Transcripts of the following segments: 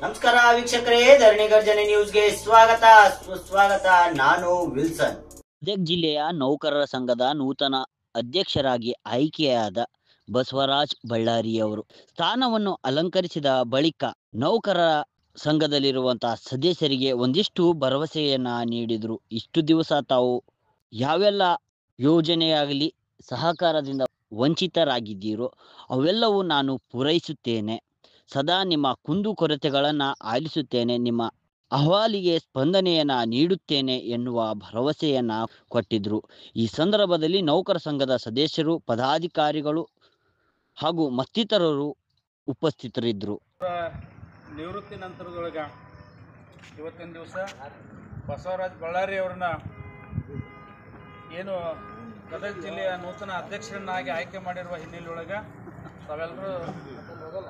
ನಮಸ್ಕಾರ ವೀಕ್ಷಕರೇ, ಧರಣಿ ಗರ್ಜನೆ ನ್ಯೂಸ್ಗೆ ಸ್ವಾಗತ ಸುಸ್ವಾಗತ. ನಾನು ವಿಲ್ಸನ್. ಗದಗ ಜಿಲ್ಲೆಯ ನೌಕರರ ಸಂಘದ ನೂತನ ಅಧ್ಯಕ್ಷರಾಗಿ ಆಯ್ಕೆಯಾದ ಬಸವರಾಜ್ ಬಳ್ಳಾರಿಯವರು ಸ್ಥಾನವನ್ನು ಅಲಂಕರಿಸಿದ ಬಳಿಕ ನೌಕರರ ಸಂಘದಲ್ಲಿರುವಂತಹ ಸದಸ್ಯರಿಗೆ ಒಂದಿಷ್ಟು ಭರವಸೆಯನ್ನ ನೀಡಿದರು. ಇಷ್ಟು ದಿವಸ ತಾವು ಯಾವೆಲ್ಲ ಯೋಜನೆಯಾಗಲಿ ಸಹಕಾರದಿಂದ ವಂಚಿತರಾಗಿದ್ದೀರೋ ಅವೆಲ್ಲವೂ ನಾನು ಪೂರೈಸುತ್ತೇನೆ, ಸದಾ ನಿಮ್ಮ ಕುಂದುಕೊರತೆಗಳನ್ನು ಆಲಿಸುತ್ತೇನೆ, ನಿಮ್ಮ ಅಹವಾಲಿಗೆ ಸ್ಪಂದನೆಯನ್ನು ನೀಡುತ್ತೇನೆ ಎನ್ನುವ ಭರವಸೆಯನ್ನು ಕೊಟ್ಟಿದ್ದರು. ಈ ಸಂದರ್ಭದಲ್ಲಿ ನೌಕರ ಸಂಘದ ಸದಸ್ಯರು, ಪದಾಧಿಕಾರಿಗಳು ಹಾಗೂ ಮತ್ತಿತರರು ಉಪಸ್ಥಿತರಿದ್ದರು. ನಿವೃತ್ತಿ ನಂತರದೊಳಗೆ ಇವತ್ತಿನ ದಿವಸ ಬಸವರಾಜ್ ಬಳ್ಳಾರಿ ಅವ್ರನ್ನ ಏನು ಗದಗ ಜಿಲ್ಲೆಯ ನೂತನ ಅಧ್ಯಕ್ಷರನ್ನಾಗಿ ಆಯ್ಕೆ ಮಾಡಿರುವ ಹಿನ್ನೆಲೆಯೊಳಗೆ ತಾವೆಲ್ಲರೂ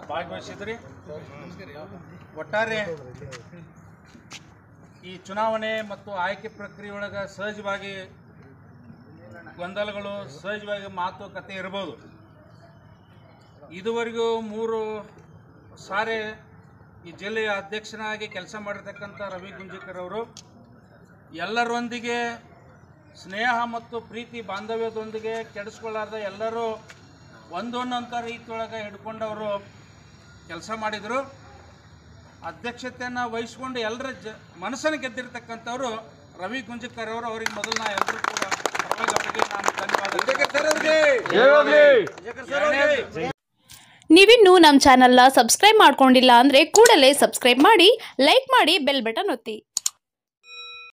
ಭಾಗವಹಿಸಿದ್ರಿ. ಒಟ್ಟಾರೆ ಈ ಚುನಾವಣೆ ಮತ್ತು ಆಯ್ಕೆ ಪ್ರಕ್ರಿಯೆಯೊಳಗೆ ಸಹಜವಾಗಿ ಗೊಂದಲಗಳು, ಸಹಜವಾಗಿ ಮಾತುಕತೆ ಇರ್ಬೋದು. ಇದುವರೆಗೂ 3 ಸಾರಿ ಈ ಜಿಲ್ಲೆಯ ಅಧ್ಯಕ್ಷನಾಗಿ ಕೆಲಸ ಮಾಡಿರ್ತಕ್ಕಂಥ ರವಿ ಗುಂಜಿಕರ್ ಅವರು ಎಲ್ಲರೊಂದಿಗೆ ಸ್ನೇಹ ಮತ್ತು ಪ್ರೀತಿ ಬಾಂಧವ್ಯದೊಂದಿಗೆ ಕೆಡಿಸ್ಕೊಳ್ಳಾರ್ದ ಎಲ್ಲರೂ ಒಂದೊಂದಂಥ ರೀತಿಯೊಳಗೆ ಹಿಡ್ಕೊಂಡವರು ಕೆಲಸ ಮಾಡಿದರು. ಅಧ್ಯಕ್ಷತೆಯನ್ನು ವಹಿಸ್ಕೊಂಡು ಎಲ್ಲರ ಮನಸ್ಸನ್ನು ಗೆದ್ದಿರ್ತಕ್ಕಂಥವ್ರು ರವಿ ಗುಂಜಿಕರ್ ಅವರು. ಅವರಿಗೆ ಮೊದಲು ನಾ ಎಲ್ಲರೂ ಕೂಡ ಅವರಿಗೆ ನಾನು ಧನ್ಯವಾದ. ನೀವಿನ್ನೂ ನಮ್ಮ ಚಾನಲ್ನ ಸಬ್ಸ್ಕ್ರೈಬ್ ಮಾಡ್ಕೊಂಡಿಲ್ಲ ಅಂದರೆ ಕೂಡಲೇ ಸಬ್ಸ್ಕ್ರೈಬ್ ಮಾಡಿ, ಲೈಕ್ ಮಾಡಿ, ಬೆಲ್ ಬಟನ್ ಒತ್ತಿ.